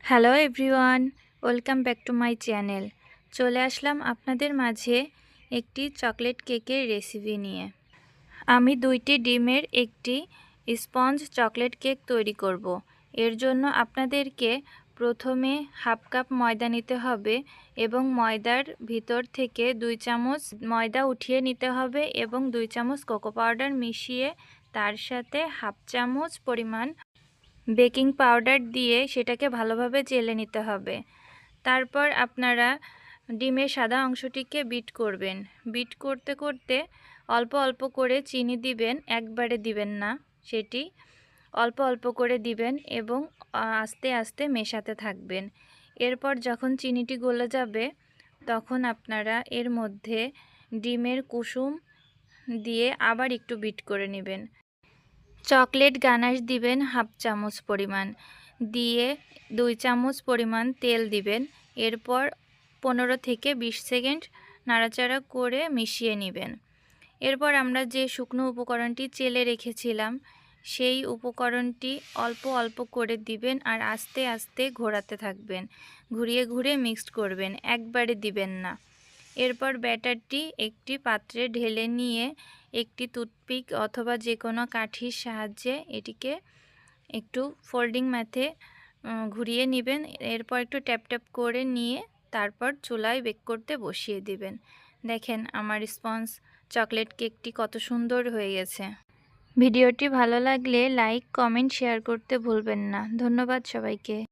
Hello everyone, welcome back to my channel. চলে আসলাম আপনাদের মাঝে একটি চকলেট কেকের রেসিপি নিয়ে। আমি 2টি ডিমের একটি স্পঞ্জ চকলেট কেক তৈরি করব। এর জন্য আপনাদেরকে প্রথমে হাফ কাপ ময়দা নিতে হবে এবং ময়দার ভিতর থেকে 2 চামচ ময়দা উঠিয়ে নিতে হবে এবং 2 চামচ কোকো পাউডার মিশিয়ে তার সাথে হাফ চামচ পরিমাণ বেকিং পাউডার দিয়ে সেটাকে ভালোভাবে চেলে নিতে হবে। তারপর আপনারা ডিমের সাদা অংশটিকে বিট করবেন। বিট করতে করতে অল্প অল্প করে চিনি দিবেন, একবারে দিবেন না, সেটি অল্প অল্প করে দিবেন এবং আস্তে আস্তে মেশাতে থাকবেন। এরপর যখন চিনিটি গলে যাবে তখন আপনারা এর মধ্যে ডিমের কুসুম দিয়ে আবার একটু বিট করে নেবেন। চকলেট গানাশ দিবেন হাফ চামচ পরিমাণ, দিয়ে 2 চামচ পরিমাণ তেল দিবেন। এরপর 15 থেকে 20 সেকেন্ড নাড়াচাড়া করে মিশিয়ে নেবেন। এরপর আমরা যে শুকনো উপকরণটি চেলে রেখেছিলাম সেই উপকরণটি অল্প অল্প করে দিবেন আর আস্তে আস্তে ঘোরাতে থাকবেন, ঘুরিয়ে ঘুরিয়ে মিক্সড করবেন, একবারে দিবেন না। এরপর ব্যাটারটি একটি পাত্রে ঢেলে নিয়ে একটি টুথপিক অথবা যে কোনো কাঠির সাহায্যে এটিকে একটু ফোল্ডিং ম্যাথে ঘুরিয়ে নেবেন। এরপর একটু ট্যাপ ট্যাপ করে নিয়ে তারপর চুলায় বেক করতে বসিয়ে দিবেন। দেখেন আমার স্পঞ্জ চকলেট কেকটি কত সুন্দর হয়ে গেছে। ভিডিওটি ভালো লাগলে লাইক, কমেন্ট, শেয়ার করতে ভুলবেন না। ধন্যবাদ সবাইকে।